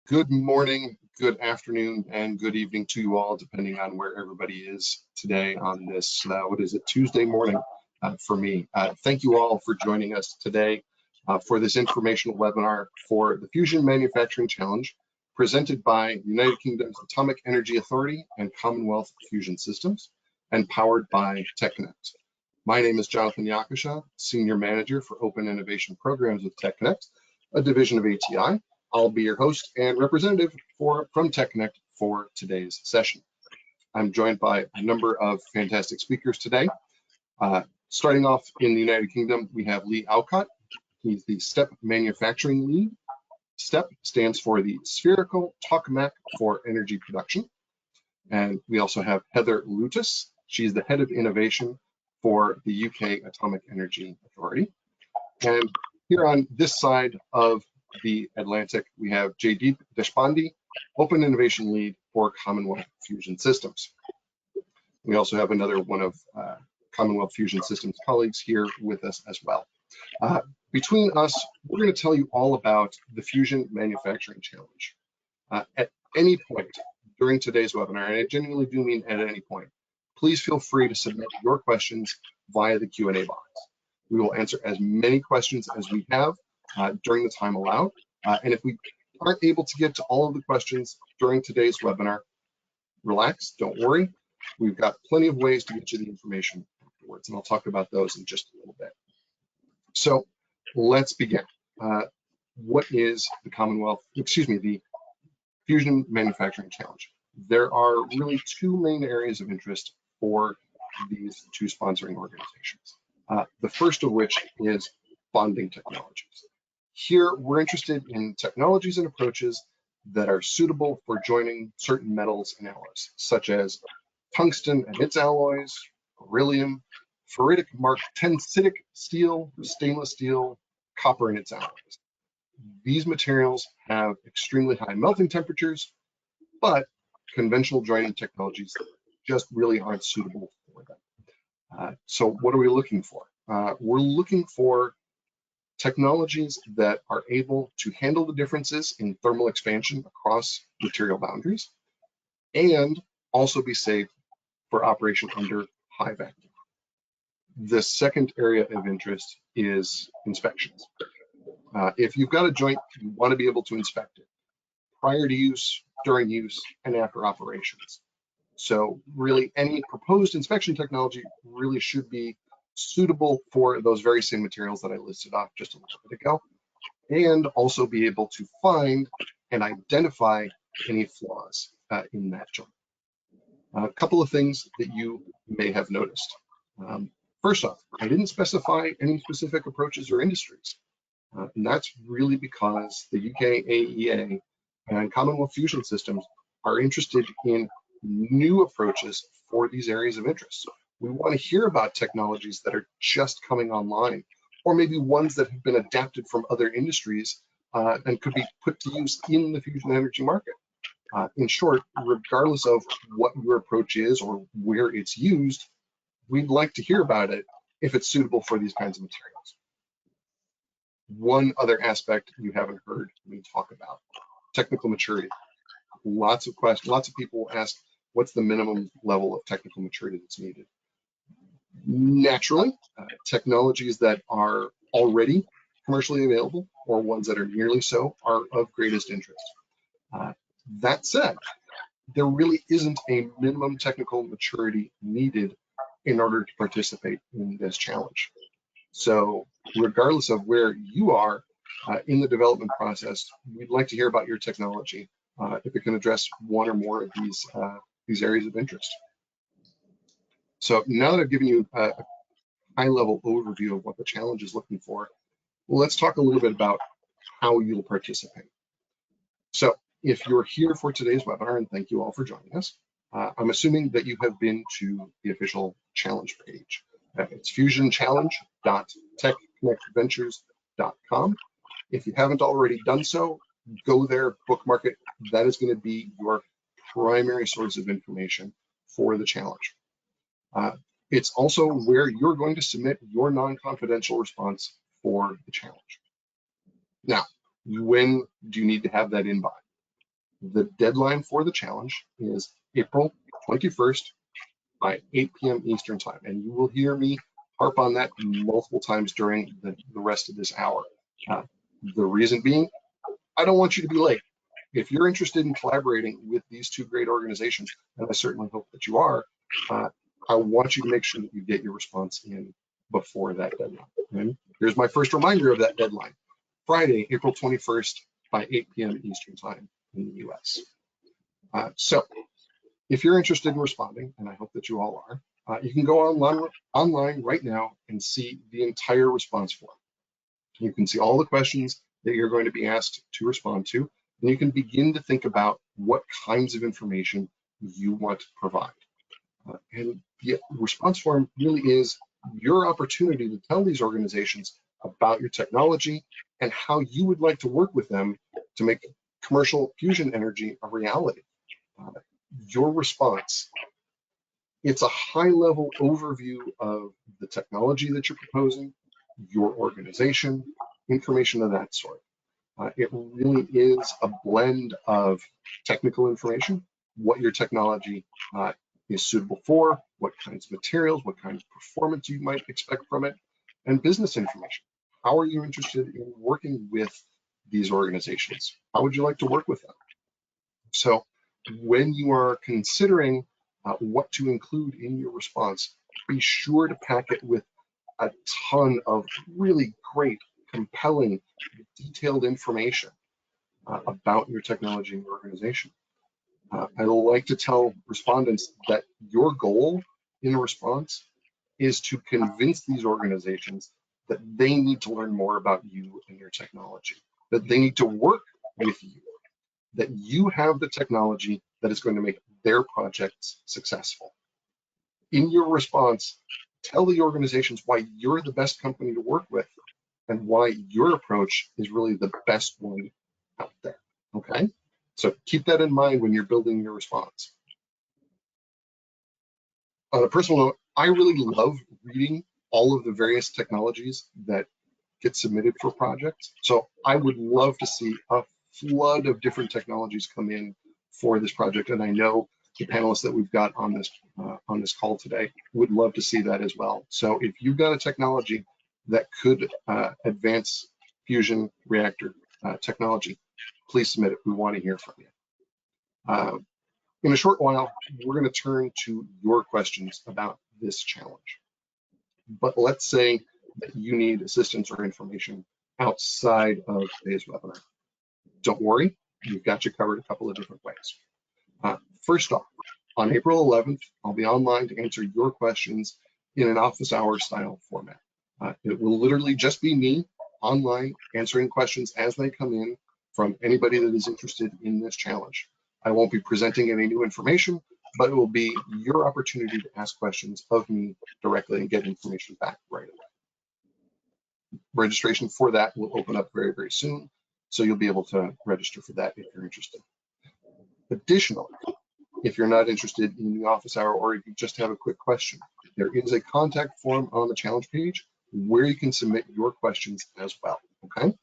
Good morning, good afternoon, and good evening to you all, depending on where everybody is today on this, Tuesday morning for me. Thank you all for joining us today for this informational webinar for the Fusion Manufacturing Challenge presented by United Kingdom's Atomic Energy Authority and Commonwealth Fusion Systems and powered by TechConnect. My name is Jonathan Yakasha, Senior Manager for Open Innovation Programs with TechConnect, a division of ATI. I'll be your host and representative from TechConnect for today's session. I'm joined by a number of fantastic speakers today. Starting off in the United Kingdom, we have Lee Alcott. He's the STEP Manufacturing Lead. STEP stands for the Spherical Tokamak for Energy Production. And we also have Heather Lutus. She's the Head of Innovation for the UK Atomic Energy Authority. And here on this side of the Atlantic, we have Jaydeep Deshpande, Open Innovation Lead for Commonwealth Fusion Systems. We also have another one of Commonwealth Fusion Systems colleagues here with us as well. Between us, we're going to tell you all about the Fusion Manufacturing Challenge. At any point during today's webinar, and I genuinely do mean at any point, please feel free to submit your questions via the Q&A box. We will answer as many questions as we have during the time allowed. And if we aren't able to get to all of the questions during today's webinar, relax, don't worry. We've got plenty of ways to get you the information afterwards, and I'll talk about those in just a little bit. So let's begin. What is the Fusion Manufacturing Challenge? There are really two main areas of interest for these two sponsoring organizations. The first of which is bonding technologies. Here, we're interested in technologies and approaches that are suitable for joining certain metals and alloys, such as tungsten and its alloys, beryllium, ferritic Mark tensidic steel, stainless steel, copper and its alloys. These materials have extremely high melting temperatures, but conventional joining technologies just really aren't suitable for them. So what are we looking for? We're looking for technologies that are able to handle the differences in thermal expansion across material boundaries and also be safe for operation under high vacuum. The second area of interest is inspections. If you've got a joint, you want to be able to inspect it prior to use, during use, and after operations. So really any proposed inspection technology really should be suitable for those very same materials that I listed off just a little bit ago, and also be able to find and identify any flaws in that joint. A couple of things that you may have noticed. First off, I didn't specify any specific approaches or industries, and that's really because the UK AEA and Commonwealth Fusion Systems are interested in new approaches for these areas of interest. We want to hear about technologies that are just coming online, or maybe ones that have been adapted from other industries and could be put to use in the fusion energy market. In short, regardless of what your approach is or where it's used, we'd like to hear about it if it's suitable for these kinds of materials. One other aspect you haven't heard me talk about, technical maturity. Lots of questions, lots of people ask, what's the minimum level of technical maturity that's needed? Naturally, technologies that are already commercially available or ones that are nearly so are of greatest interest. That said, there really isn't a minimum technical maturity needed in order to participate in this challenge. So regardless of where you are in the development process, we'd like to hear about your technology if it can address one or more of these areas of interest. So now that I've given you a high-level overview of what the challenge is looking for, let's talk a little bit about how you'll participate. So if you're here for today's webinar, and thank you all for joining us, I'm assuming that you have been to the official challenge page. It's fusionchallenge.techconnectventures.com. If you haven't already done so, go there, bookmark it. That is going to be your primary source of information for the challenge. It's also where you're going to submit your non-confidential response for the challenge. Now, when do you need to have that in by? The deadline for the challenge is April 21st by 8 p.m. Eastern time. And you will hear me harp on that multiple times during the rest of this hour. The reason being, I don't want you to be late. If you're interested in collaborating with these two great organizations, and I certainly hope that you are, I want you to make sure that you get your response in before that deadline. And here's my first reminder of that deadline. Friday, April 21st by 8 p.m. Eastern time in the US. So if you're interested in responding, and I hope that you all are, you can go online right now and see the entire response form. You can see all the questions that you're going to be asked to respond to, and you can begin to think about what kinds of information you want to provide. And the response form really is your opportunity to tell these organizations about your technology and how you would like to work with them to make commercial fusion energy a reality. Your response, it's a high-level overview of the technology that you're proposing, your organization, information of that sort. It really is a blend of technical information, what your technology is suitable for, what kinds of materials, what kind of performance you might expect from it, and business information. How are you interested in working with these organizations? How would you like to work with them? So when you are considering what to include in your response, be sure to pack it with a ton of really great, compelling, detailed information about your technology and your organization. I like to tell respondents that your goal in a response is to convince these organizations that they need to learn more about you and your technology, that they need to work with you, that you have the technology that is going to make their projects successful. In your response, tell the organizations why you're the best company to work with and why your approach is really the best one out there, okay? So keep that in mind when you're building your response. On a personal note, I really love reading all of the various technologies that get submitted for projects. So I would love to see a flood of different technologies come in for this project. And I know the panelists that we've got on this call today would love to see that as well. So if you've got a technology that could advance fusion reactor technology, please submit it. We want to hear from you. In a short while, we're going to turn to your questions about this challenge. But let's say that you need assistance or information outside of today's webinar. Don't worry, we've got you covered a couple of different ways. First off, on April 11th, I'll be online to answer your questions in an office hour style format. It will literally just be me online answering questions as they come in from anybody that is interested in this challenge. I won't be presenting any new information, but it will be your opportunity to ask questions of me directly and get information back right away. Registration for that will open up very, very soon, so you'll be able to register for that if you're interested. Additionally, if you're not interested in the office hour or if you just have a quick question, there is a contact form on the challenge page where you can submit your questions as well, okay?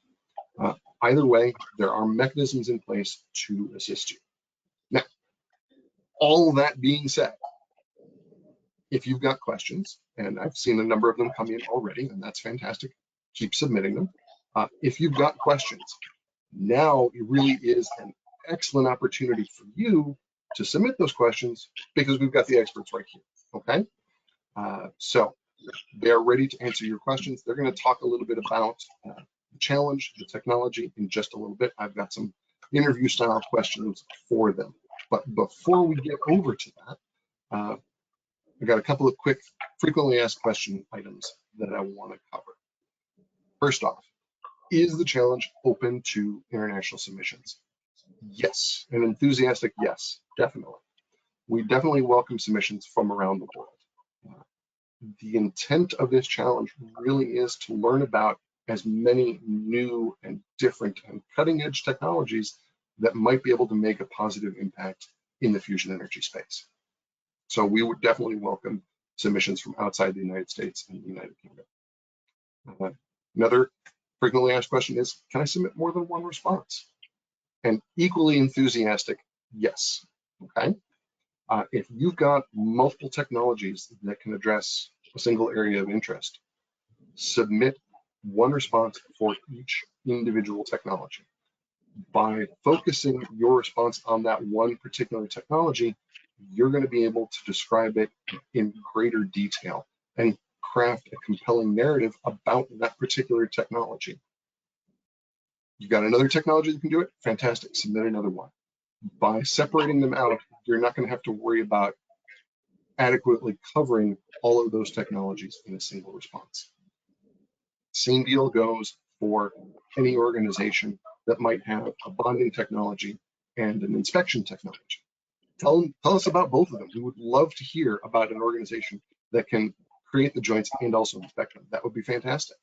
Either way, there are mechanisms in place to assist you. Now, all that being said, if you've got questions, and I've seen a number of them come in already, and that's fantastic, keep submitting them. If you've got questions, now it really is an excellent opportunity for you to submit those questions because we've got the experts right here, okay? So they're ready to answer your questions. They're going to talk a little bit about the challenge, the technology in just a little bit. I've got some interview style questions for them. But before we get over to that, I've got a couple of quick frequently asked question items that I want to cover. First off, is the challenge open to international submissions? Yes, an enthusiastic yes, definitely. We definitely welcome submissions from around the world. The intent of this challenge really is to learn about as many new and different and cutting edge technologies that might be able to make a positive impact in the fusion energy space. So we would definitely welcome submissions from outside the United States and the United Kingdom. Another frequently asked question is, can I submit more than one response? And equally enthusiastic, yes, okay? If you've got multiple technologies that can address a single area of interest, submit one response for each individual technology. By focusing your response on that one particular technology, you're going to be able to describe it in greater detail and craft a compelling narrative about that particular technology. You got another technology that can do it? Fantastic, submit another one. By separating them out, you're not going to have to worry about adequately covering all of those technologies in a single response. Same deal goes for any organization that might have a bonding technology and an inspection technology. Tell us about both of them. We would love to hear about an organization that can create the joints and also inspect them. That would be fantastic.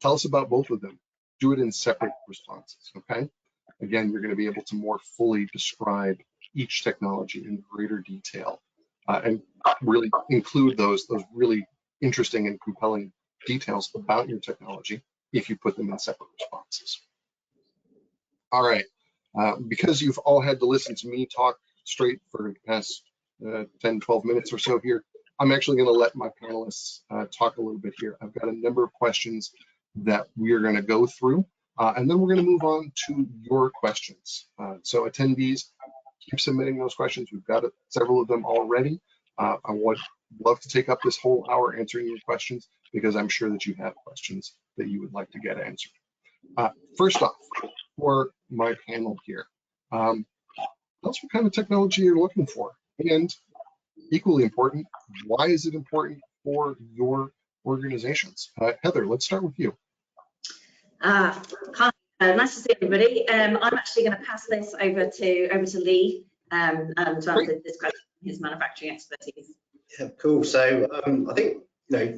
Tell us about both of them. Do it in separate responses, okay? Again, you're going to be able to more fully describe each technology in greater detail and really include those really interesting and compelling details about your technology if you put them in separate responses. All right, because you've all had to listen to me talk straight for the past 10, 12 minutes or so here, I'm actually going to let my panelists talk a little bit here. I've got a number of questions that we are going to go through, and then we're going to move on to your questions. So attendees, keep submitting those questions. We've got several of them already. I would love to take up this whole hour answering your questions because I'm sure that you have questions that you would like to get answered. First off, for my panel here, tell us what kind of technology you're looking for, and equally important, why is it important for your organizations? Heather, let's start with you. Nice to see everybody. I'm actually going to pass this over to Lee to answer this question, his manufacturing expertise. Yeah, cool. So I think,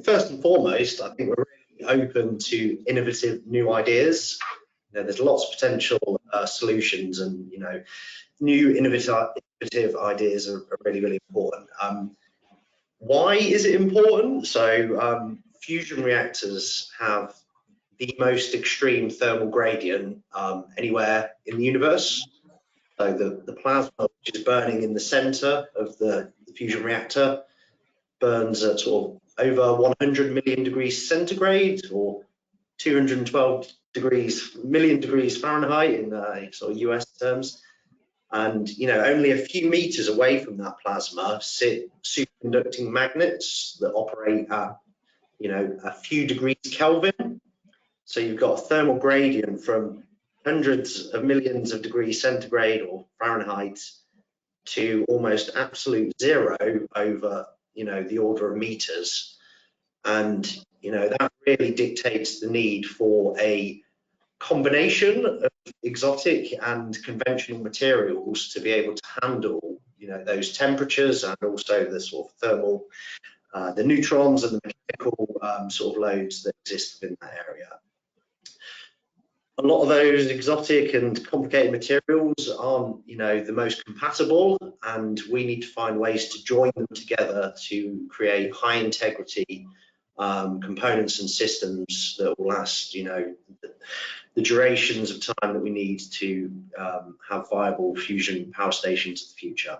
first and foremost, I think we're really open to innovative new ideas. There's lots of potential solutions, and new innovative ideas are really, really important. Why is it important? So fusion reactors have the most extreme thermal gradient anywhere in the universe. So the plasma, which is burning in the center of the fusion reactor, burns at sort of over 100 million degrees centigrade, or 212 million degrees Fahrenheit in sort of US terms. And only a few meters away from that plasma sit superconducting magnets that operate at a few degrees Kelvin. So you've got a thermal gradient from hundreds of millions of degrees centigrade or Fahrenheit to almost absolute zero over the order of meters. And that really dictates the need for a combination of exotic and conventional materials to be able to handle those temperatures, and also the sort of thermal, the neutrons and the mechanical sort of loads that exist within that area. A lot of those exotic and complicated materials aren't the most compatible, and we need to find ways to join them together to create high integrity components and systems that will last the durations of time that we need to have viable fusion power stations of the future.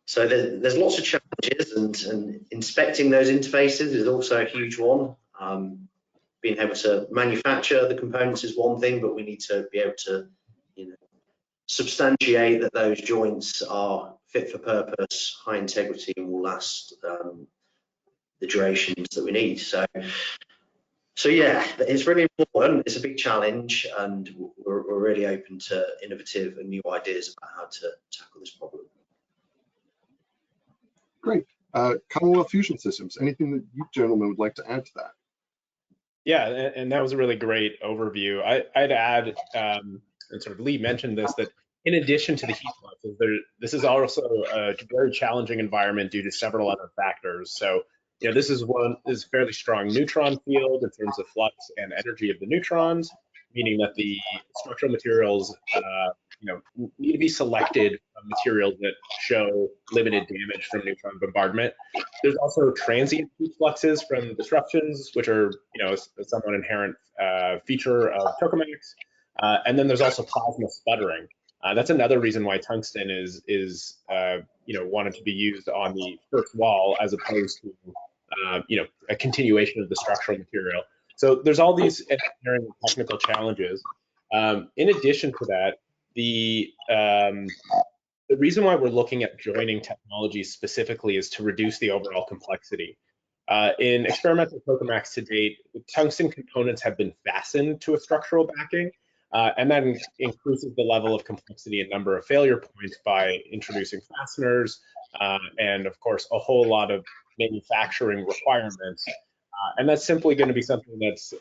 So there's lots of challenges, and inspecting those interfaces is also a huge one. Being able to manufacture the components is one thing, but we need to be able to substantiate that those joints are fit for purpose, high integrity, and will last the durations that we need. So yeah, it's really important. It's a big challenge, and we're really open to innovative and new ideas about how to tackle this problem. Great. Commonwealth Fusion Systems, anything that you gentlemen would like to add to that? Yeah, and that was a really great overview. I'd add, and sort of Lee mentioned this, that in addition to the heat fluxes, this is also a very challenging environment due to several other factors. So, this is fairly strong neutron field in terms of flux and energy of the neutrons, meaning that the structural materials, need to be selected from materials that show limited damage from neutron bombardment. There's also transient heat fluxes from disruptions, which are, a somewhat inherent feature of tokamaks. And then there's also plasma sputtering. That's another reason why tungsten is wanted to be used on the first wall as opposed to a continuation of the structural material. So there's all these engineering and technical challenges. In addition to that, the reason why we're looking at joining technologies specifically is to reduce the overall complexity. In experimental tokamaks to date, tungsten components have been fastened to a structural backing, and that increases the level of complexity and number of failure points by introducing fasteners, and of course, a whole lot of manufacturing requirements. And that's simply going to be something that's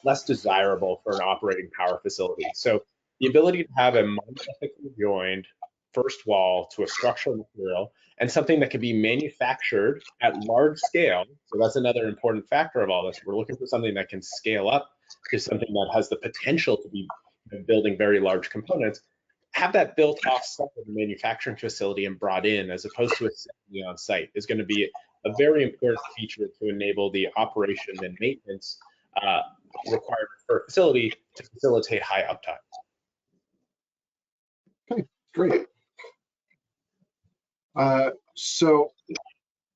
less desirable for an operating power facility. So the ability to have a monolithically joined first wall to a structural material and something that can be manufactured at large scale. So that's another important factor of all this. We're looking for something that can scale up to something that has the potential to be building very large components. Have that built off-site in a manufacturing facility and brought in, as opposed to assembly on site, is going to be a very important feature to enable the operation and maintenance requirements for a facility to facilitate high uptime. Okay, great. So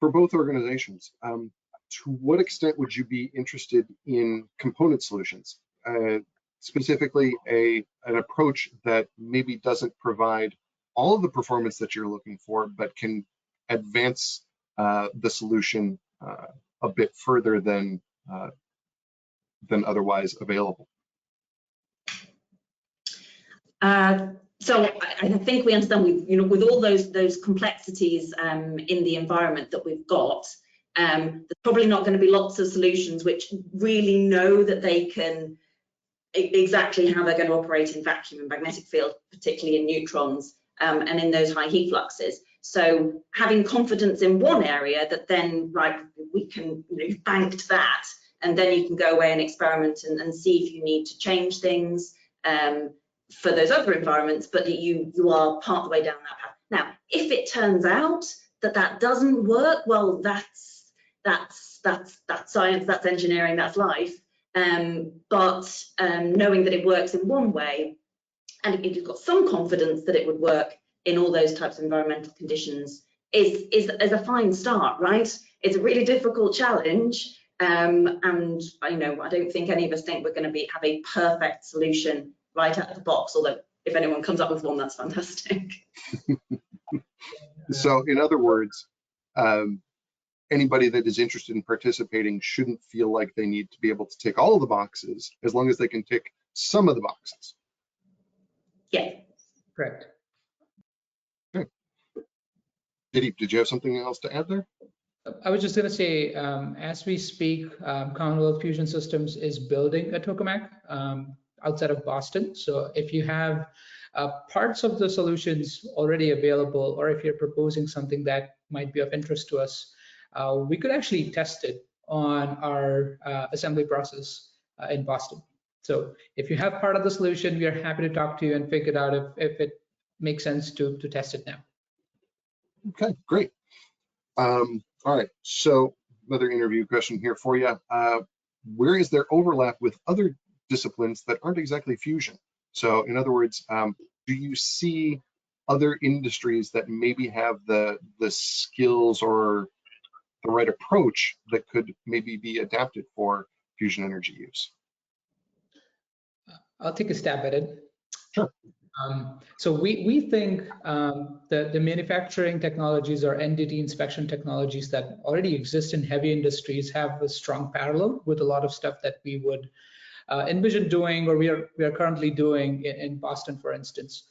for both organizations, to what extent would you be interested in component solutions? Specifically an approach that maybe doesn't provide all of the performance that you're looking for, but can advance the solution a bit further than otherwise available. So I think we understand with all those complexities in the environment that we've got, there's probably not going to be lots of solutions which really know that they can exactly how they're going to operate in vacuum and magnetic field, particularly in neutrons and in those high heat fluxes. So having confidence in one area that then, right, we can, you've banked that, and then you can go away and experiment and see if you need to change things for those other environments, but you are part of the way down that path. Now, if it turns out that doesn't work, well, that's science, that's engineering, that's life. But knowing that it works in one way, and if you've got some confidence that it would work in all those types of environmental conditions, is a fine start, right? It's a really difficult challenge, and I don't think any of us think we're going to have a perfect solution right out of the box. Although if anyone comes up with one, that's fantastic. So, in other words, anybody that is interested in participating shouldn't feel like they need to be able to tick all of the boxes, as long as they can tick some of the boxes. Yeah. Correct. Okay. Did you have something else to add there? I was just going to say, as we speak, Commonwealth Fusion Systems is building a tokamak outside of Boston. So if you have parts of the solutions already available, or if you're proposing something that might be of interest to us, we could actually test it on our assembly process in Boston. So if you have part of the solution, we are happy to talk to you and figure out if it makes sense to test it now. Okay, great. All right, so another interview question here for you. Where is there overlap with other disciplines that aren't exactly fusion? So in other words, do you see other industries that maybe have the skills or the right approach that could maybe be adapted for fusion energy use? I'll take a stab at it. Sure. So we think the manufacturing technologies or NDT inspection technologies that already exist in heavy industries have a strong parallel with a lot of stuff that we would envision doing, or we are currently doing in Boston, for instance.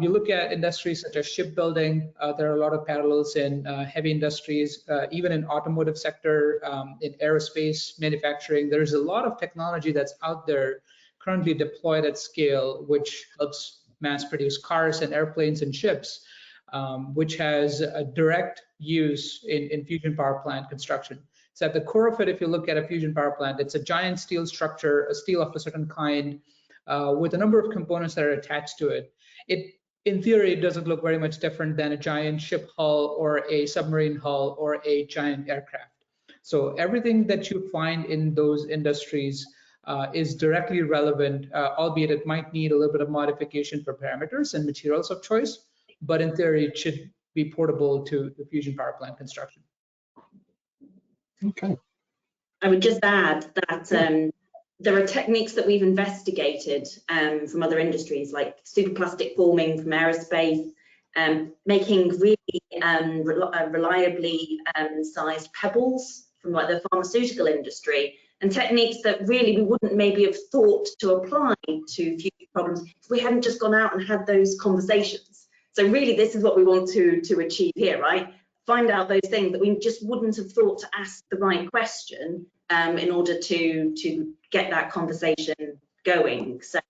You look at industries such as shipbuilding, there are a lot of parallels in heavy industries, even in automotive sector, in aerospace manufacturing. There's a lot of technology that's out there currently deployed at scale, which helps mass produce cars and airplanes and ships, which has a direct use in fusion power plant construction. So at the core of it, if you look at a fusion power plant, it's a giant steel structure, a steel of a certain kind, with a number of components that are attached to it. In theory, it doesn't look very much different than a giant ship hull or a submarine hull or a giant aircraft. So everything that you find in those industries is directly relevant, albeit it might need a little bit of modification for parameters and materials of choice, but in theory, it should be portable to the fusion power plant construction. Okay. I would just add that there are techniques that we've investigated from other industries, like superplastic forming from aerospace, making really reliably sized pebbles from like the pharmaceutical industry, and techniques that really we wouldn't maybe have thought to apply to future problems if we hadn't just gone out and had those conversations. So really, this is what we want to achieve here, right? Find out those things that we just wouldn't have thought to ask the right question in order to get that conversation going. So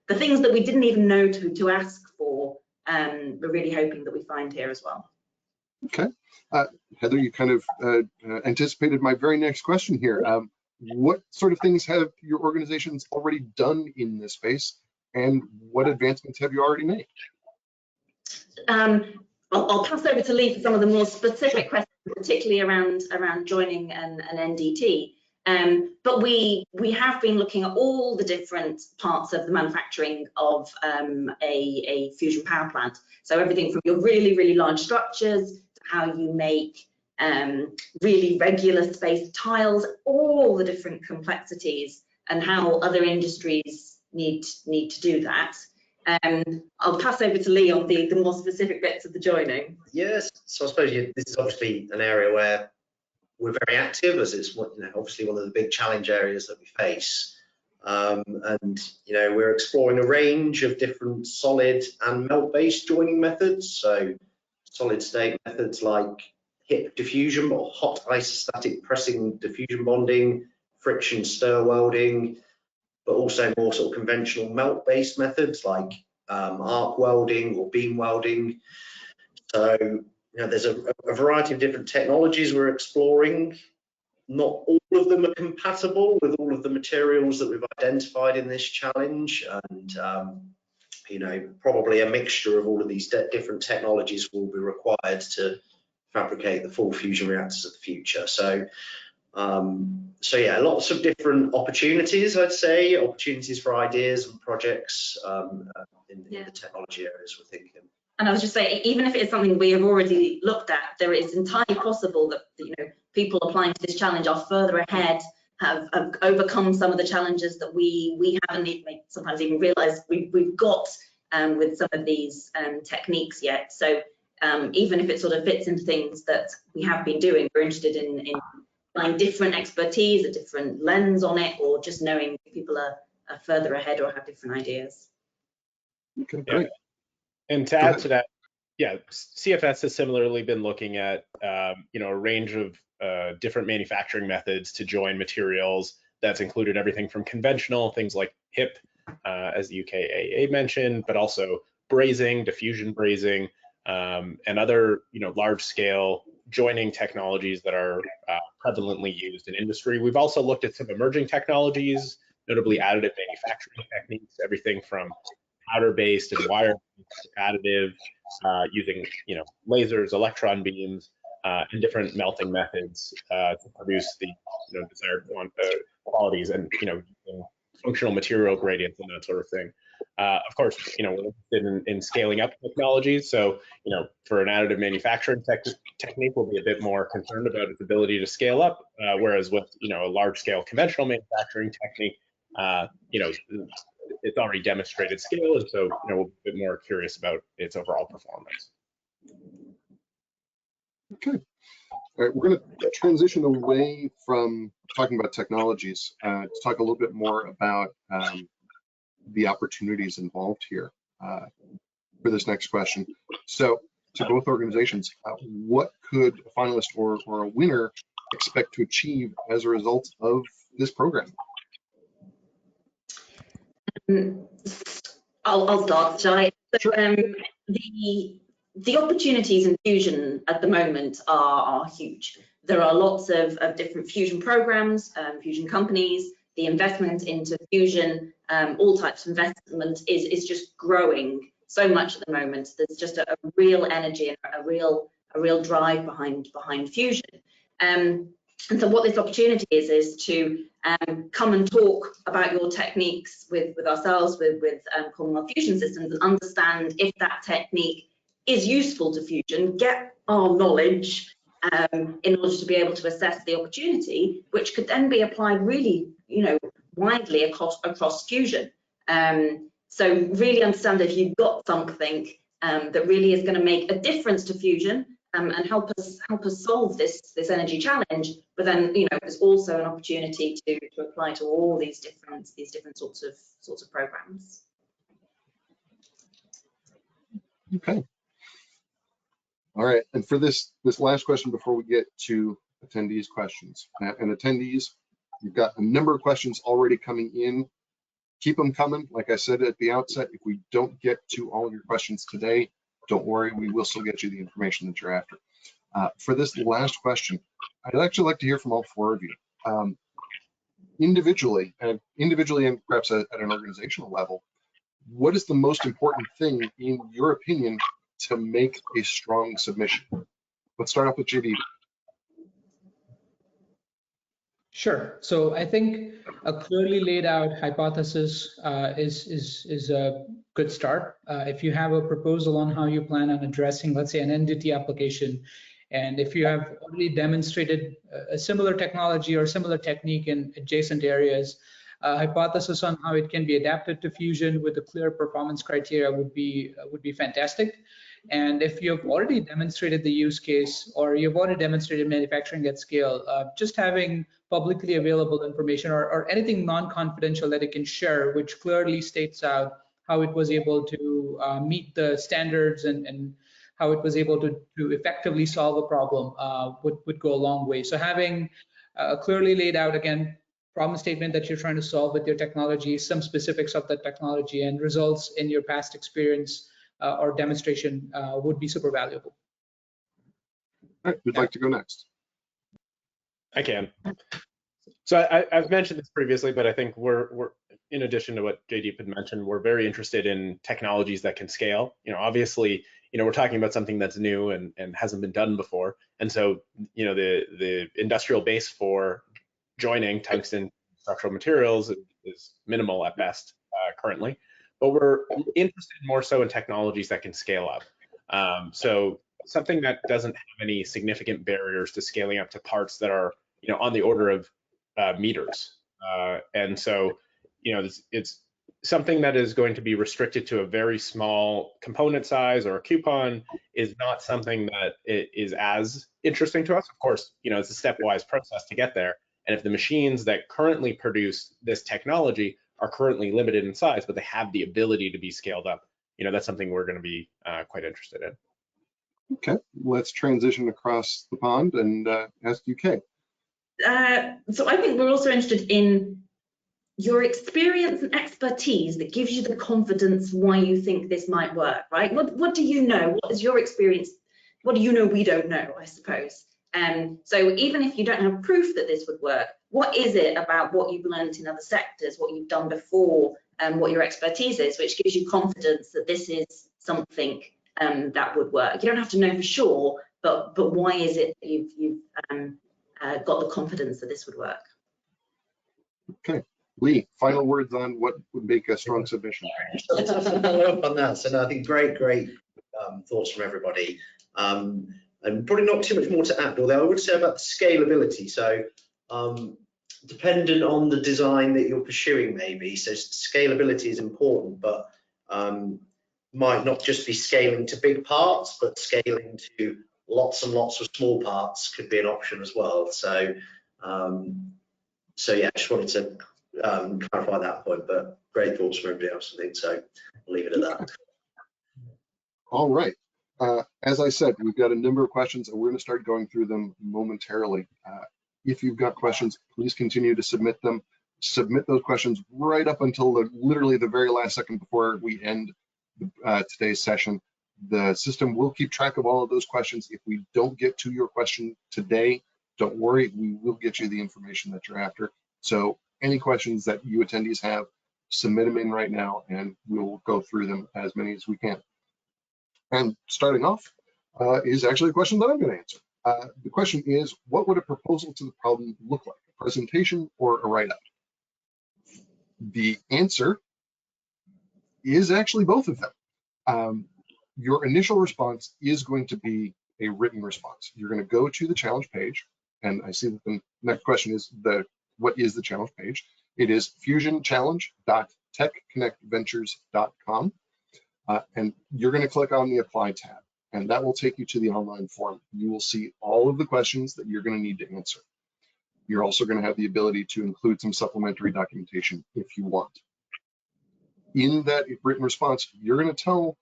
the things that we didn't even know to ask for, we're really hoping that we find here as well. Okay. Heather, you kind of anticipated my very next question here. What sort of things have your organizations already done in this space, and what advancements have you already made? I'll pass over to Lee for some of the more specific questions, particularly around joining an NDT. But we have been looking at all the different parts of the manufacturing of a fusion power plant. So everything from your really, really large structures to how you make really regular space tiles, all the different complexities and how other industries need to do that. I'll pass over to Lee on the more specific bits of the joining. Yes, so I suppose this is obviously an area where we're very active, as it's obviously one of the big challenge areas that we face. And we're exploring a range of different solid and melt-based joining methods. So solid state methods like HIP diffusion or hot isostatic pressing diffusion bonding, friction stir welding, but also more sort of conventional melt-based methods like arc welding or beam welding. So there's a variety of different technologies we're exploring. Not all of them are compatible with all of the materials that we've identified in this challenge, and probably a mixture of all of these different technologies will be required to fabricate the full fusion reactors of the future. So yeah, lots of different opportunities, I'd say, opportunities for ideas and projects in the technology areas we're thinking. And I was just saying, even if it is something we have already looked at, there is entirely possible that people applying to this challenge are further ahead, have overcome some of the challenges that we haven't sometimes even realised we've got with some of these techniques yet. So even if it sort of fits into things that we have been doing, we're interested in finding different expertise, a different lens on it, or just knowing people are further ahead or have different ideas. Okay, great. And to add to that, yeah, CFS has similarly been looking at a range of different manufacturing methods to join materials. That's included everything from conventional things like HIP, as the UKAA mentioned, but also brazing, diffusion brazing, and other large-scale joining technologies that are prevalently used in industry. We've also looked at some emerging technologies, notably additive manufacturing techniques, everything from powder-based and wire-based additive, using lasers, electron beams, and different melting methods to produce the desired qualities, and using functional material gradients and that sort of thing. Of course, we're interested in scaling up technologies. So, for an additive manufacturing technique, we'll be a bit more concerned about its ability to scale up, whereas with a large-scale conventional manufacturing technique, it's already demonstrated scale, and so we're a bit more curious about its overall performance. Okay. All right, we're going to transition away from talking about technologies to talk a little bit more about the opportunities involved here for this next question. So, to both organizations, what could a finalist or a winner expect to achieve as a result of this program? I'll start, shall I? So, Sure. the opportunities in fusion at the moment are huge. There are lots of different fusion programs, fusion companies. The investment into fusion, all types of investment is just growing so much at the moment. There's just a real energy and a real drive behind fusion. And so what this opportunity is to come and talk about your techniques with ourselves, with Commonwealth Fusion Systems, and understand if that technique is useful to Fusion, get our knowledge in order to be able to assess the opportunity, which could then be applied really, widely across Fusion. So really understand if you've got something that really is going to make a difference to Fusion and help us solve this energy challenge, but then it's also an opportunity to apply to all these different sorts of programs. Okay. All right, and for this last question before we get to attendees' questions, and attendees, you've got a number of questions already coming in. Keep them coming. Like I said at the outset, if we don't get to all of your questions today, don't worry, we will still get you the information that you're after. For this last question, I'd actually like to hear from all four of you. Individually and perhaps at an organizational level, what is the most important thing, in your opinion, to make a strong submission? Let's start off with JD. Sure. So I think a clearly laid out hypothesis is a good start. If you have a proposal on how you plan on addressing, let's say, an entity application, and if you have already demonstrated a similar technology or similar technique in adjacent areas, a hypothesis on how it can be adapted to Fusion with a clear performance criteria would be fantastic. And if you've already demonstrated the use case or you've already demonstrated manufacturing at scale, just having publicly available information or anything non-confidential that it can share, which clearly states out how it was able to meet the standards and how it was able to effectively solve a problem would go a long way. So having clearly laid out, again, problem statement that you're trying to solve with your technology, some specifics of that technology, and results in your past experience or demonstration would be super valuable. All right, who'd like to go next? I can. So I've mentioned this previously, but I think we're in addition to what JD had mentioned, we're very interested in technologies that can scale. Obviously, we're talking about something that's new and hasn't been done before, and so the industrial base for joining tungsten structural materials is minimal at best currently. But we're interested more so in technologies that can scale up. So something that doesn't have any significant barriers to scaling up to parts that are, on the order of meters. And so, it's something that is going to be restricted to a very small component size or a coupon is not something that is as interesting to us. Of course, it's a stepwise process to get there. And if the machines that currently produce this technology are currently limited in size, but they have the ability to be scaled up, that's something we're going to be quite interested in. Okay, let's transition across the pond and ask UK. So I think we're also interested in your experience and expertise that gives you the confidence why you think this might work, right? What do you know? What is your experience? What do you know we don't know, I suppose? So even if you don't have proof that this would work, what is it about what you've learned in other sectors, what you've done before, and what your expertise is, which gives you confidence that this is something that would work? You don't have to know for sure, but why is it that you've got the confidence that this would work? Okay, Lee, final words on what would make a strong submission. On that, so no, I think great thoughts from everybody. And probably not too much more to add, although I would say about the scalability. So dependent on the design that you're pursuing maybe, so scalability is important, but might not just be scaling to big parts, but scaling to lots and lots of small parts could be an option as well. So yeah, I just wanted to clarify that point, but great thoughts from everybody else, I think, so I'll leave it at that. All right. As I said, we've got a number of questions and we're going to start going through them momentarily. If you've got questions, please continue to submit them. Submit those questions right up until literally the very last second before we end today's session. The system will keep track of all of those questions. If we don't get to your question today, don't worry, we will get you the information that you're after. So any questions that you attendees have, submit them in right now and we'll go through them as many as we can. And starting off is actually a question that I'm going to answer. The question is, what would a proposal to the problem look like? presentation, or a write-up? The answer is actually both of them. Your initial response is going to be a written response. You're going to go to the challenge page, and I see that the next question is what is the challenge page? It is fusionchallenge.techconnectventures.com, and you're going to click on the Apply tab, and that will take you to the online form. You will see all of the questions that you're going to need to answer. You're also going to have the ability to include some supplementary documentation if you want. In that written response, you're going to tell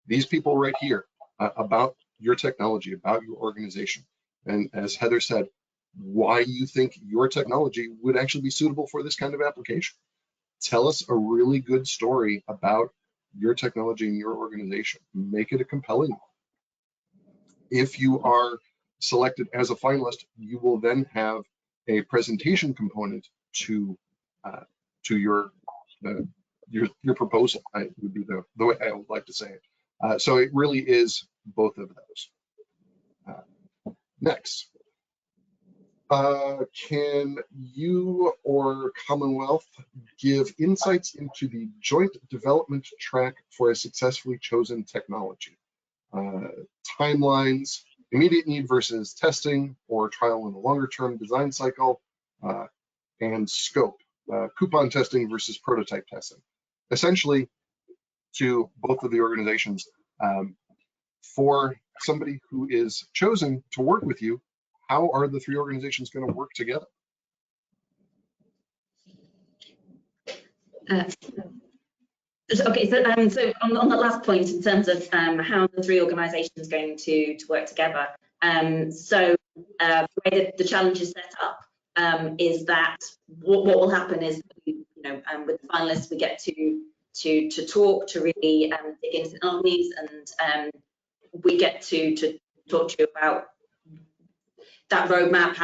these people right here about your technology, about your organization, and as Heather said, why you think your technology would actually be suitable for this kind of application. Tell us a really good story about your technology and your organization. Make it a compelling one. If you are selected as a finalist, you will then have a presentation component to your proposal. Would be the way I would like to say it. So it really is both of those. Next, can you or Commonwealth give insights into the joint development track for a successfully chosen technology? Timelines, immediate need versus testing or trial in a longer term design cycle, and scope, coupon testing versus prototype testing. Essentially, to both of the organizations, for somebody who is chosen to work with you, how are the three organizations going to work together? Okay, so on the last point, in terms of how the three organisations are going to work together, the way the challenge is set up is that what will happen is, with the finalists, we get to talk, to really dig into technologies, and we get to talk to you about that roadmap,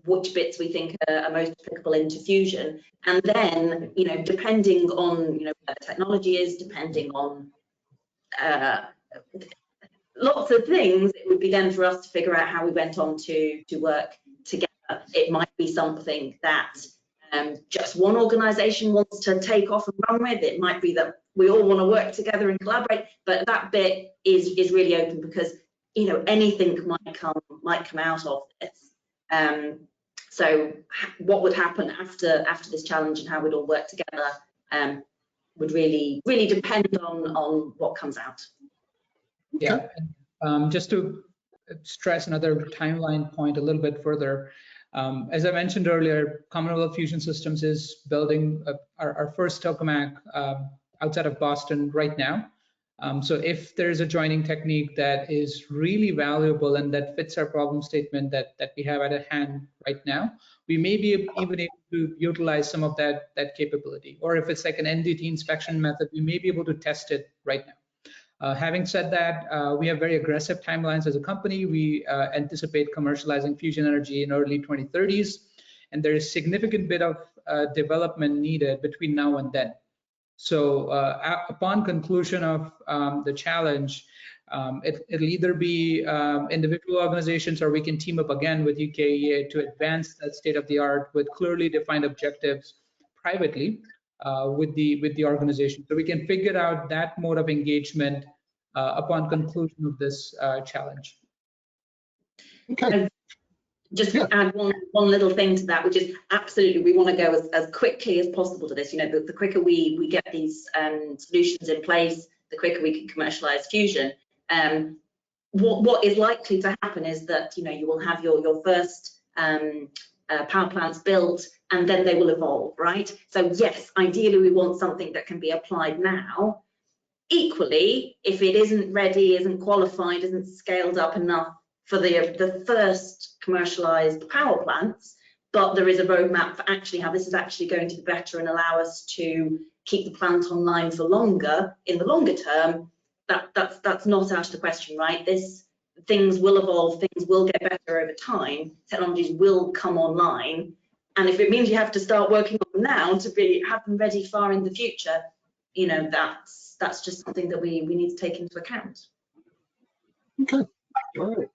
which bits we think are most applicable into Fusion, and then depending on where the technology is, depending on lots of things, it would be then for us to figure out how we went on to work together. It might be something that just one organisation wants to take off and run with. It might be that we all want to work together and collaborate, but that bit is really open, because anything might come out of this. So what would happen after this challenge and how we'd all work together would really depend on what comes out. Yeah, just to stress another timeline point a little bit further. As I mentioned earlier, Commonwealth Fusion Systems is building our first tokamak outside of Boston right now. So if there's a joining technique that is really valuable and that fits our problem statement that we have at hand right now, we may be even able to utilize some of that capability. Or if it's like an NDT inspection method, we may be able to test it right now. Having said that, we have very aggressive timelines as a company. We anticipate commercializing fusion energy in early 2030s, and there is significant bit of development needed between now and then. So upon conclusion of the challenge, it'll either be individual organizations, or we can team up again with UKEA to advance that state of the art with clearly defined objectives privately with the organization. So we can figure out that mode of engagement upon conclusion of this challenge. Okay. Just to add one little thing to that, which is absolutely, we want to go as quickly as possible to this. The quicker we get these solutions in place, the quicker we can commercialize Fusion. What is likely to happen is that you will have your first power plants built, and then they will evolve, right? So yes, ideally we want something that can be applied now. Equally, if it isn't ready, isn't qualified, isn't scaled up enough for the first commercialized power plants, but there is a roadmap for actually how this is actually going to be better and allow us to keep the plant online for longer, in the longer term, that's not out of the question, right? Things will evolve, things will get better over time, technologies will come online, and if it means you have to start working on them now to have them ready far in the future, that's just something that we need to take into account. Okay, all right.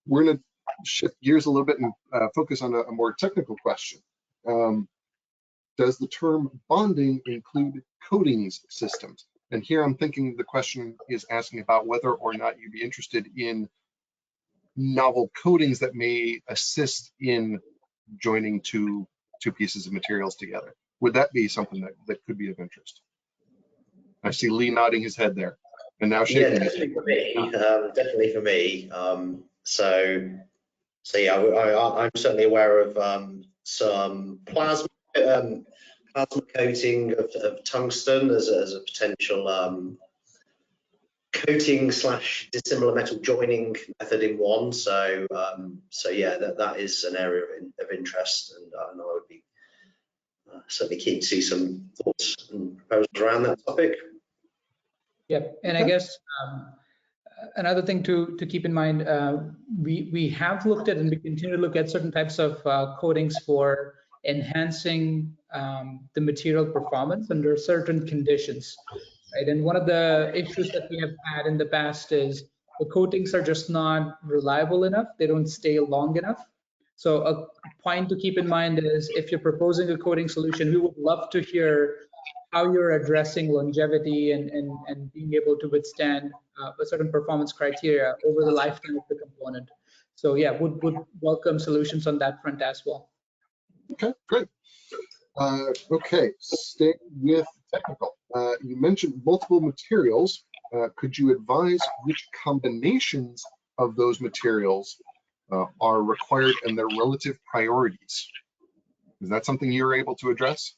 We're going to shift gears a little bit and focus on a more technical question. Does the term bonding include coatings systems? And here I'm thinking the question is asking about whether or not you'd be interested in novel coatings that may assist in joining two pieces of materials together. Would that be something that could be of interest? I see Lee nodding his head there, and now shaking his head. Definitely for me. So yeah, I'm certainly aware of some plasma coating of tungsten as a potential coating / dissimilar metal joining method in one. So yeah, that is an area of interest, and I would be certainly keen to see some thoughts and proposals around that topic. Yep, and I guess another thing to keep in mind, we have looked at and we continue to look at certain types of coatings for enhancing the material performance under certain conditions, right? And one of the issues that we have had in the past is the coatings are just not reliable enough. They don't stay long enough. So a point to keep in mind is if you're proposing a coating solution, we would love to hear how you're addressing longevity and being able to withstand a certain performance criteria over the lifetime of the component. So yeah, would welcome solutions on that front as well. Okay, great. Okay, stay with technical. You mentioned multiple materials. Could you advise which combinations of those materials are required and their relative priorities? Is that something you're able to address?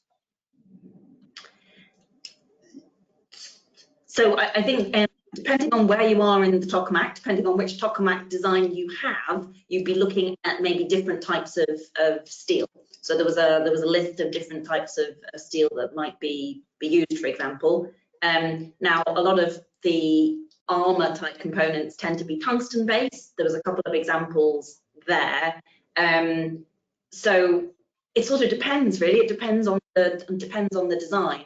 So I think depending on where you are in the tokamak, depending on which tokamak design you have, you'd be looking at maybe different types of steel. So there was a list of different types of steel that might be used, for example. Now, a lot of the armor type components tend to be tungsten based. There was a couple of examples there. So it sort of depends, really. It depends on the design.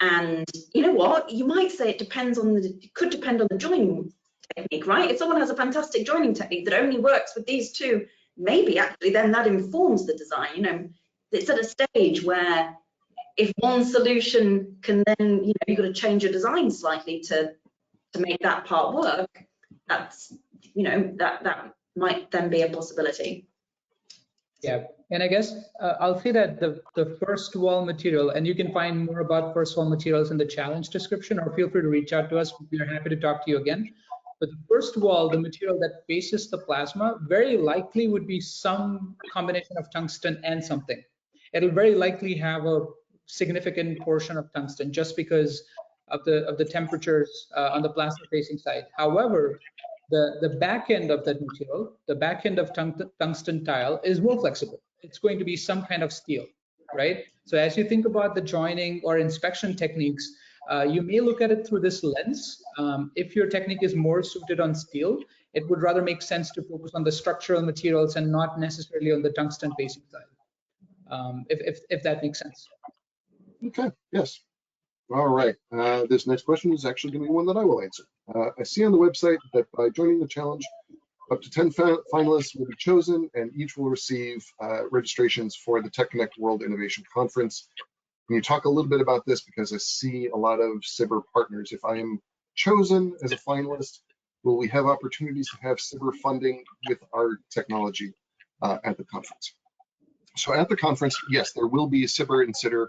And you know what? You might say it could depend on the joining technique, right? If someone has a fantastic joining technique that only works with these two, maybe actually then that informs the design. You know, it's at a stage where if one solution can then, you know, you've got to change your design slightly to make that part work. That's, you know, that might then be a possibility. Yeah, and I guess I'll say that the first wall material, and you can find more about first wall materials in the challenge description, or feel free to reach out to us. We are happy to talk to you again. But the first wall, the material that faces the plasma, very likely would be some combination of tungsten and something. It'll very likely have a significant portion of tungsten just because of the temperatures on the plasma facing side. However, the back end of that material, the back end of tungsten tile is more flexible. It's going to be some kind of steel, right? So as you think about the joining or inspection techniques, you may look at it through this lens. If your technique is more suited on steel, it would rather make sense to focus on the structural materials and not necessarily on the tungsten facing side, if that makes sense. Okay, yes. All right, this next question is actually going to be one that I will answer. I see on the website that by joining the challenge, up to 10 finalists will be chosen and each will receive registrations for the TechConnect World Innovation Conference. Can you talk a little bit about this? Because I see a lot of SIBR partners. If I am chosen as a finalist, will we have opportunities to have SIBR funding with our technology at the conference? So at the conference, yes, there will be SIBR and SIDR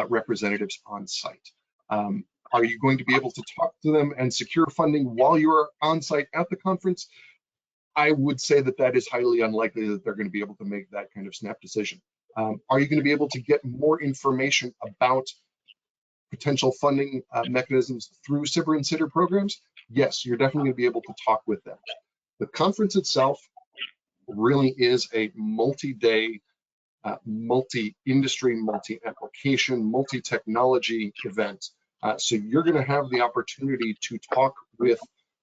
representatives on site. Are you going to be able to talk to them and secure funding while you're on site at the conference? I would say that that is highly unlikely that they're going to be able to make that kind of snap decision. Are you going to be able to get more information about potential funding mechanisms through SIBR and SIDR programs? Yes, you're definitely going to be able to talk with them. The conference itself really is a multi-day, multi-industry, multi-application, multi-technology event. So you're going to have the opportunity to talk with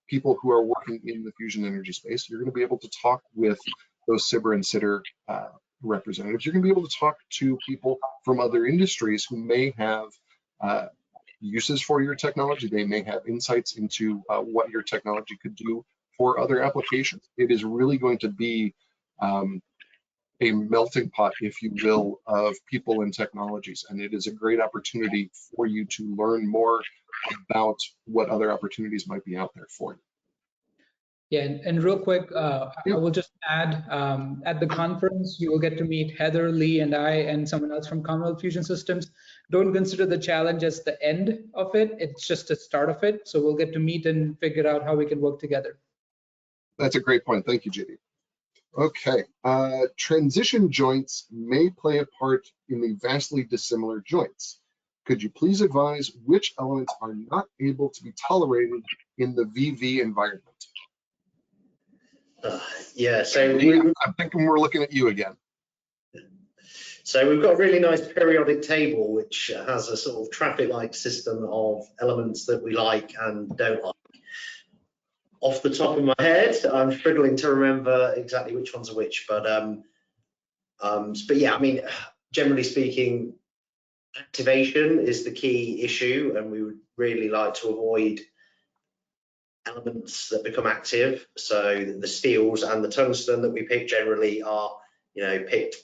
people who are working in the fusion energy space. You're going to be able to talk with those SIBR and SIDR representatives. You're going to be able to talk to people from other industries who may have uses for your technology. They may have insights into what your technology could do for other applications. It is really going to be a melting pot, if you will, of people and technologies. And it is a great opportunity for you to learn more about what other opportunities might be out there for you. Yeah, and real quick, I will just add, at the conference, you will get to meet Heather, Lee, and I, and someone else from Commonwealth Fusion Systems. Don't consider the challenge as the end of it. It's just the start of it. So we'll get to meet and figure out how we can work together. That's a great point. Thank you, JD. Okay, transition joints may play a part in the vastly dissimilar joints. Could you please advise which elements are not able to be tolerated in the VV environment? Yeah, so I'm thinking we're looking at you again. So we've got a really nice periodic table which has a sort of traffic light system of elements that we like and don't like. Off the top of my head, I'm struggling to remember exactly which ones are which, but yeah, I mean, generally speaking, activation is the key issue, and we would really like to avoid elements that become active. So the steels and the tungsten that we pick generally are, picked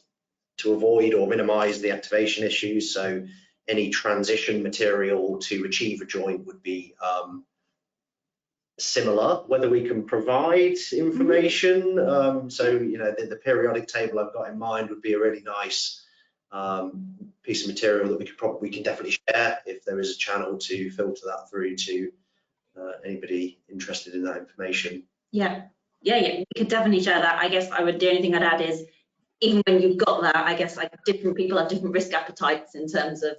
to avoid or minimize the activation issues. So any transition material to achieve a joint would be similar. Whether we can provide information, so the periodic table I've got in mind would be a really nice piece of material that we can definitely share if there is a channel to filter that through to anybody interested in that information. Yeah, we could definitely share that. I guess the only thing I'd add is, even when you've got that, I guess like different people have different risk appetites in terms of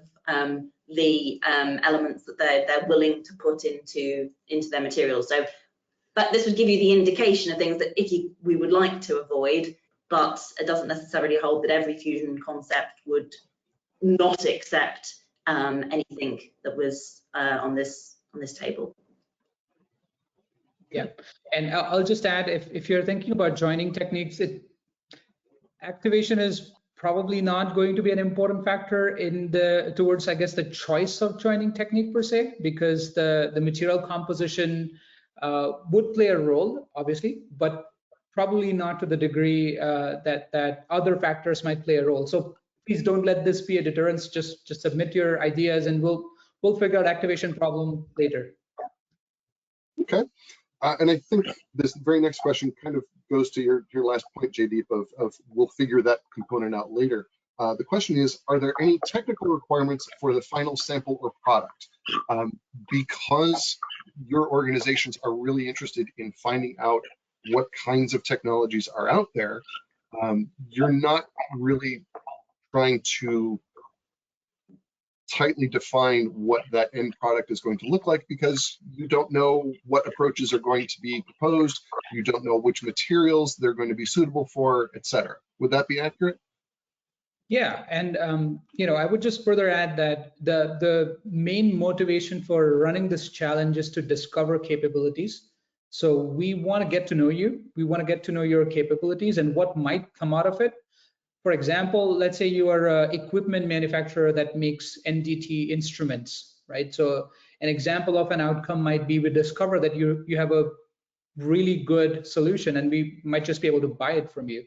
the elements that they're willing to put into their materials. So, but this would give you the indication of things that we would like to avoid, but it doesn't necessarily hold that every fusion concept would not accept anything that was on this table. Yeah, and I'll just add, if you're thinking about joining techniques, activation is probably not going to be an important factor towards, I guess, the choice of joining technique per se, because the material composition would play a role, obviously, but probably not to the degree that other factors might play a role. So please don't let this be a deterrence. Just submit your ideas, and we'll figure out activation problem later. Okay. And I think this very next question kind of goes to your last point, JD, of we'll figure that component out later. The question is, are there any technical requirements for the final sample or product? Because your organizations are really interested in finding out what kinds of technologies are out there, you're not really trying to tightly define what that end product is going to look like, because you don't know what approaches are going to be proposed, you don't know which materials they're going to be suitable for, etc. Would that be accurate? Yeah, and I would just further add that the main motivation for running this challenge is to discover capabilities. So we want to get to know you, we want to get to know your capabilities and what might come out of it. For example, let's say you are an equipment manufacturer that makes NDT instruments, right? So an example of an outcome might be we discover that you have a really good solution and we might just be able to buy it from you.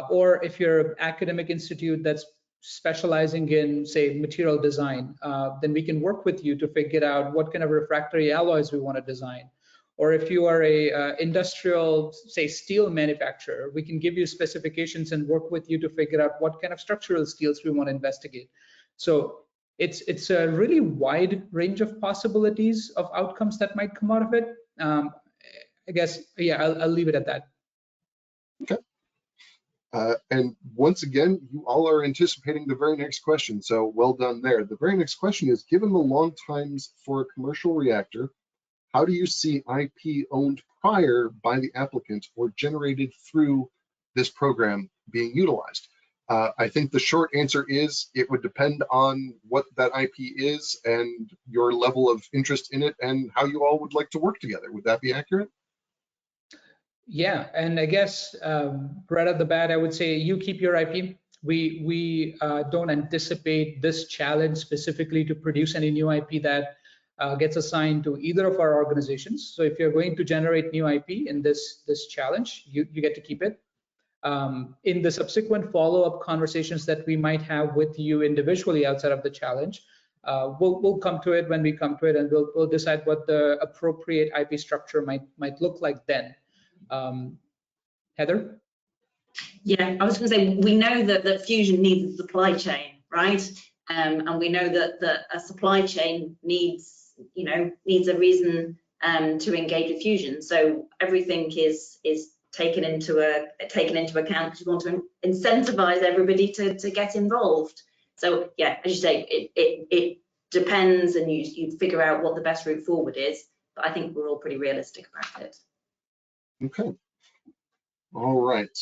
Or if you're an academic institute that's specializing in, say, material design, then we can work with you to figure out what kind of refractory alloys we want to design. Or if you are a industrial, say, steel manufacturer, we can give you specifications and work with you to figure out what kind of structural steels we want to investigate. So it's a really wide range of possibilities of outcomes that might come out of it. I guess, yeah, I'll leave it at that. Okay. And once again, you all are anticipating the very next question, so well done there. The very next question is, given the long times for a commercial reactor, how do you see IP owned prior by the applicant or generated through this program being utilized? I think the short answer is it would depend on what that IP is and your level of interest in it and how you all would like to work together. Would that be accurate? Yeah, and I guess right off the bat, I would say you keep your IP. We don't anticipate this challenge specifically to produce any new IP that gets assigned to either of our organizations. So if you're going to generate new IP in this challenge, you get to keep it. In the subsequent follow-up conversations that we might have with you individually outside of the challenge, we'll come to it when we come to it, and we'll decide what the appropriate IP structure might look like then. Heather? Yeah, I was going to say, we know that Fusion needs a supply chain, right? And we know that a supply chain needs a reason to engage with Fusion. So everything is taken into account because we want to incentivize everybody to get involved. So yeah, as you say, it depends, and you figure out what the best route forward is. But I think we're all pretty realistic about it. Okay. All right.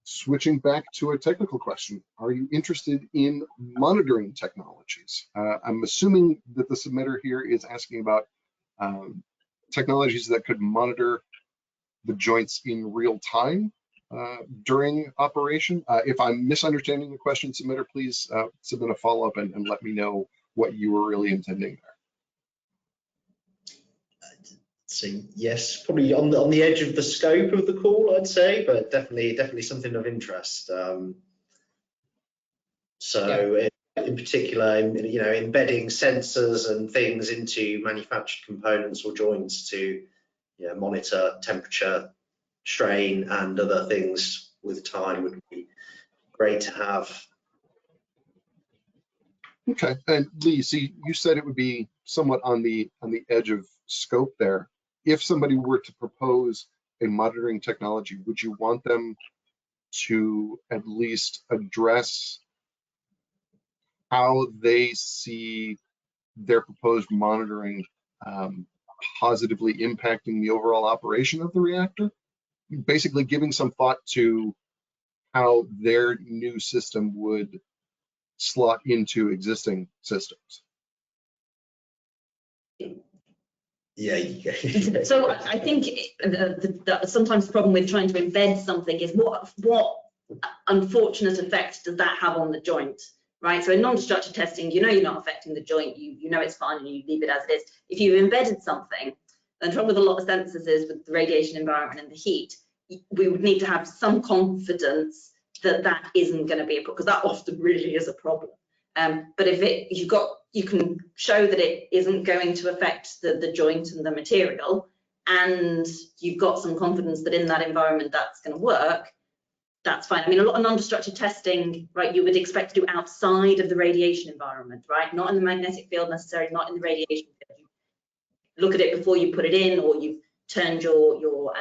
Switching back to a technical question, are you interested in monitoring technologies? I'm assuming that the submitter here is asking about technologies that could monitor the joints in real time during operation. If I'm misunderstanding the question, submitter, please submit a follow-up and let me know what you were really intending there. So yes, probably on the edge of the scope of the call, I'd say, but definitely something of interest. In particular, embedding sensors and things into manufactured components or joints to monitor temperature, strain, and other things with time would be great to have. Okay, and Lee, see, you said it would be somewhat on the edge of scope there. If somebody were to propose a monitoring technology, would you want them to at least address how they see their proposed monitoring positively impacting the overall operation of the reactor? Basically giving some thought to how their new system would slot into existing systems. Yeah. So I think sometimes the problem with trying to embed something is what unfortunate effect does that have on the joint, right? So in non-destructive testing, you're not affecting the joint, you know it's fine and you leave it as it is. If you've embedded something, and the trouble with a lot of sensors is with the radiation environment and the heat, we would need to have some confidence that isn't going to be a problem, because that often really is a problem. But if you can show that it isn't going to affect the joint and the material, and you've got some confidence that in that environment that's going to work, that's fine. I mean, a lot of non-destructive testing, right, you would expect to do outside of the radiation environment, right? Not in the magnetic field necessarily, not in the radiation field. You look at it before you put it in, or you've turned your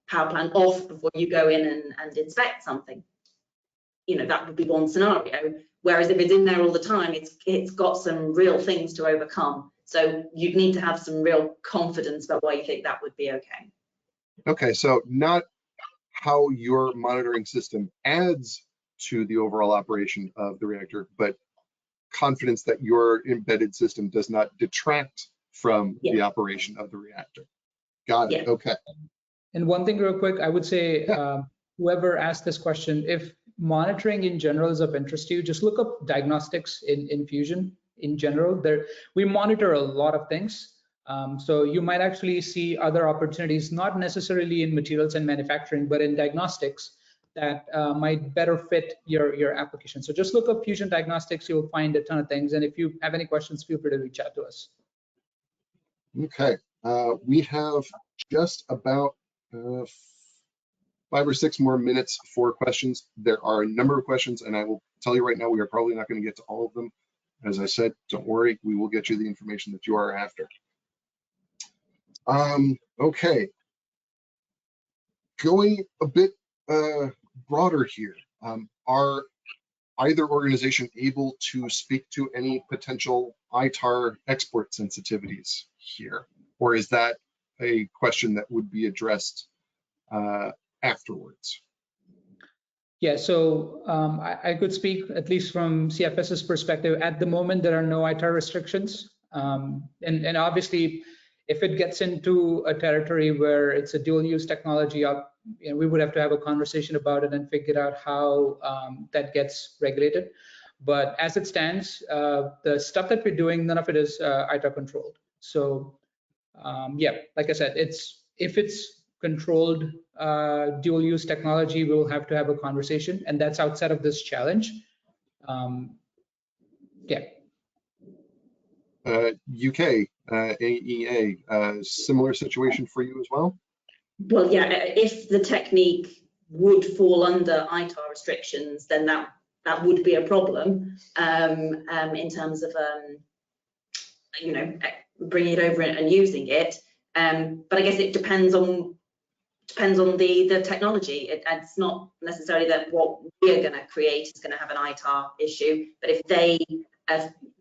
power plant off before you go in and inspect something. That would be one scenario. Whereas if it's in there all the time, it's got some real things to overcome. So you'd need to have some real confidence about why you think that would be okay. Okay, so not how your monitoring system adds to the overall operation of the reactor, but confidence that your embedded system does not detract from the operation of the reactor. Got it. Okay. And one thing real quick, I would say, whoever asked this question, if monitoring in general is of interest to you, just look up diagnostics in Fusion in general. We monitor a lot of things. So you might actually see other opportunities, not necessarily in materials and manufacturing, but in diagnostics that might better fit your application. So just look up Fusion Diagnostics, you'll find a ton of things. And if you have any questions, feel free to reach out to us. Okay, we have just about 5 or 6 more minutes for questions. There are a number of questions, and I will tell you right now, we are probably not going to get to all of them. As I said, don't worry, we will get you the information that you are after. Okay, going a bit broader here, are either organization able to speak to any potential ITAR export sensitivities here? Or is that a question that would be addressed afterwards? Yeah, so I could speak, at least from CFS's perspective. At the moment, there are no ITAR restrictions. And obviously, if it gets into a territory where it's a dual use technology, we would have to have a conversation about it and figure out how that gets regulated. But as it stands, the stuff that we're doing, none of it is ITAR controlled. So yeah, like I said, if it's controlled dual use technology, we'll have to have a conversation, and that's outside of this challenge. Yeah. UK, AEA, similar situation for you as well? Well, yeah, if the technique would fall under ITAR restrictions, then that would be a problem in terms of you know, bringing it over and using it. But I guess it depends on the technology. It's not necessarily that what we're going to create is going to have an ITAR issue, but if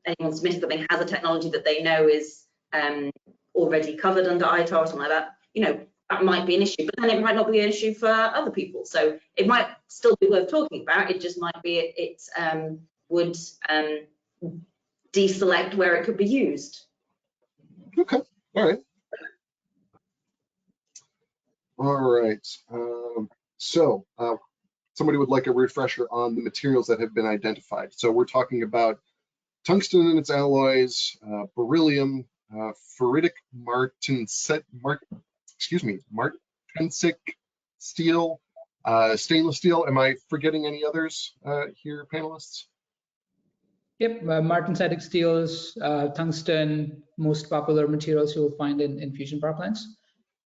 anyone submitted something has a technology that they know is already covered under ITAR or something like that, you know, that might be an issue, but then it might not be an issue for other people. So it might still be worth talking about. It just might be it would deselect where it could be used. Okay, all right. All right, so somebody would like a refresher on the materials that have been identified. So we're talking about tungsten and its alloys, beryllium, ferritic martensic steel, stainless steel. Am I forgetting any others here, panelists? Yep, martensitic steels, tungsten, most popular materials you'll find in fusion power plants.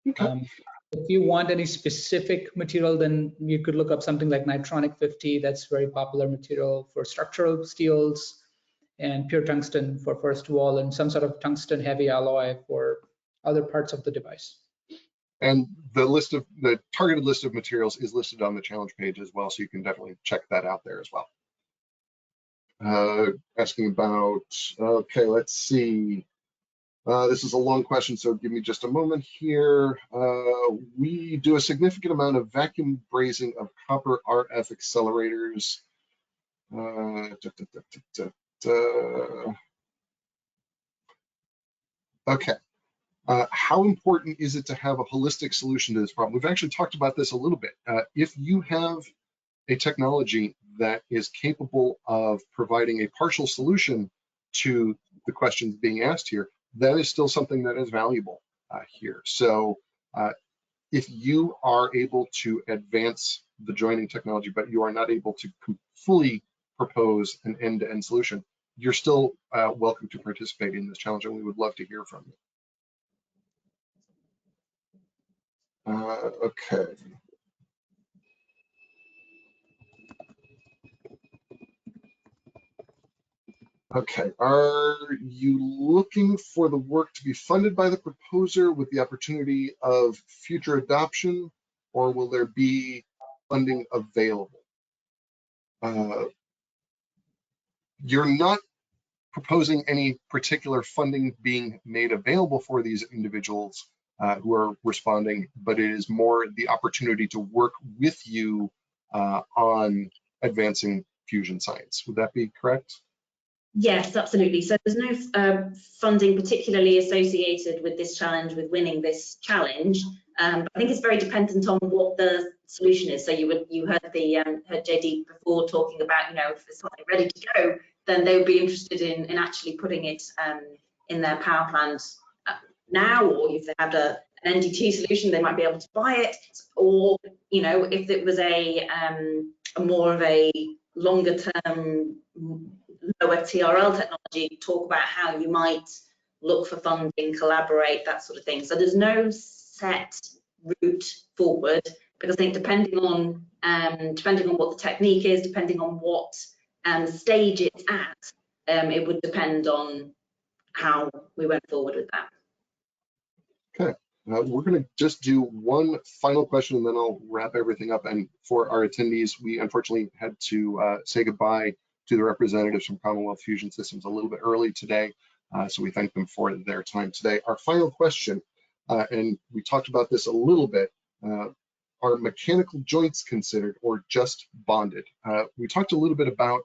Okay. If you want any specific material, then you could look up something like nitronic 50. That's very popular material for structural steels, and pure tungsten for first wall, and some sort of tungsten heavy alloy for other parts of the device. And the targeted list of materials is listed on the challenge page as well, so you can definitely check that out there as well. Asking about, okay, let's see. This is a long question, so give me just a moment here. We do a significant amount of vacuum brazing of copper RF accelerators. Okay. How important is it to have a holistic solution to this problem? We've actually talked about this a little bit. If you have a technology that is capable of providing a partial solution to the questions being asked here, that is still something that is valuable here. So if you are able to advance the joining technology, but you are not able to fully propose an end-to-end solution, you're still welcome to participate in this challenge, and we would love to hear from you. Okay. Okay, are you looking for the work to be funded by the proposer with the opportunity of future adoption, or will there be funding available? You're not proposing any particular funding being made available for these individuals who are responding, but it is more the opportunity to work with you on advancing fusion science. Would that be correct? Yes, absolutely. So there's no funding particularly associated with this challenge, with winning this challenge. But I think it's very dependent on what the solution is. So you heard heard JD before talking about, you know, if there's something ready to go, then they would be interested in actually putting it in their power plant now, or if they had an NDT solution, they might be able to buy it. Or, you know, if it was a more of a longer term, lower TRL technology, talk about how you might look for funding, collaborate, that sort of thing. So there's no set route forward, because I think depending on what the technique is, depending on what stage it's at, it would depend on how we went forward with that. Okay, we're going to just do one final question and then I'll wrap everything up. And for our attendees, we unfortunately had to say goodbye to the representatives from Commonwealth Fusion Systems a little bit early today. So we thank them for their time today. Our final question, and we talked about this a little bit, are mechanical joints considered or just bonded? We talked a little bit about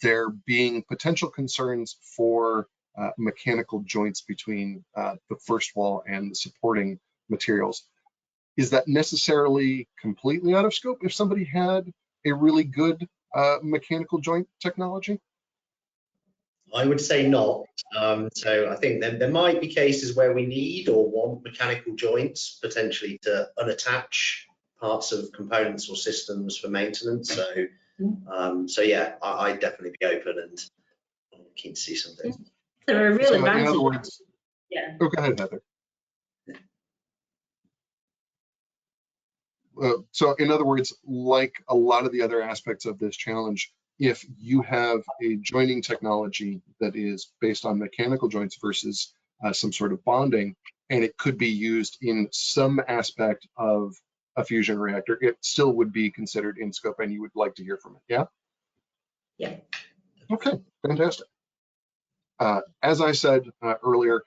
there being potential concerns for mechanical joints between the first wall and the supporting materials. Is that necessarily completely out of scope if somebody had a really good mechanical joint technology? I would say not. So I think there might be cases where we need or want mechanical joints potentially to unattach parts of components or systems for maintenance. So yeah, I'd definitely be open and keen to see something. There are real So in advantages. other words, Yeah. oh, go ahead, Heather. So in other words, like a lot of the other aspects of this challenge, if you have a joining technology that is based on mechanical joints versus some sort of bonding, and it could be used in some aspect of a fusion reactor, it still would be considered in scope and you would like to hear from it, yeah? Yeah. Okay, fantastic. As I said earlier,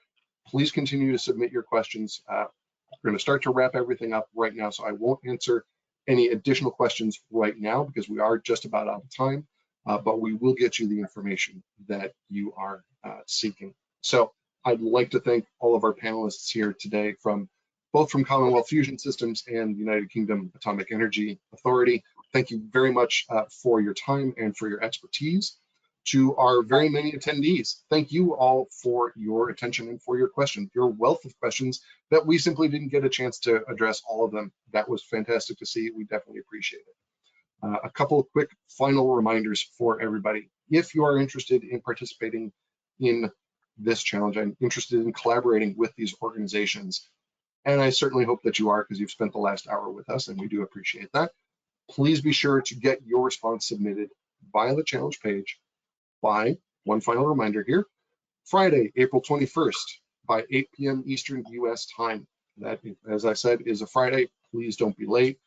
please continue to submit your questions. We're going to start to wrap everything up right now, so I won't answer any additional questions right now because we are just about out of time, but we will get you the information that you are seeking. So I'd like to thank all of our panelists here today both from Commonwealth Fusion Systems and United Kingdom Atomic Energy Authority. Thank you very much for your time and for your expertise. To our very many attendees, thank you all for your attention and for your questions, your wealth of questions that we simply didn't get a chance to address all of them. That was fantastic to see. We definitely appreciate it. A couple of quick final reminders for everybody. If you are interested in participating in this challenge, I'm interested in collaborating with these organizations, and I certainly hope that you are because you've spent the last hour with us and we do appreciate that. Please be sure to get your response submitted via the challenge page by, one final reminder here, Friday, April 21st by 8 p.m. Eastern US time. That, as I said, is a Friday. Please don't be late.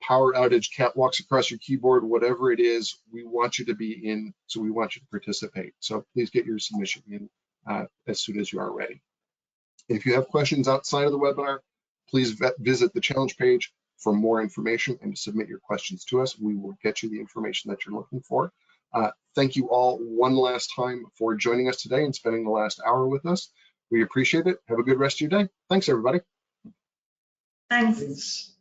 Power outage, cat walks across your keyboard, whatever it is, we want you to be in, so we want you to participate. So please get your submission in as soon as you are ready. If you have questions outside of the webinar, please visit the challenge page for more information and to submit your questions to us. We will get you the information that you're looking for. Thank you all one last time for joining us today and spending the last hour with us. We appreciate it. Have a good rest of your day. Thanks, everybody. Thanks.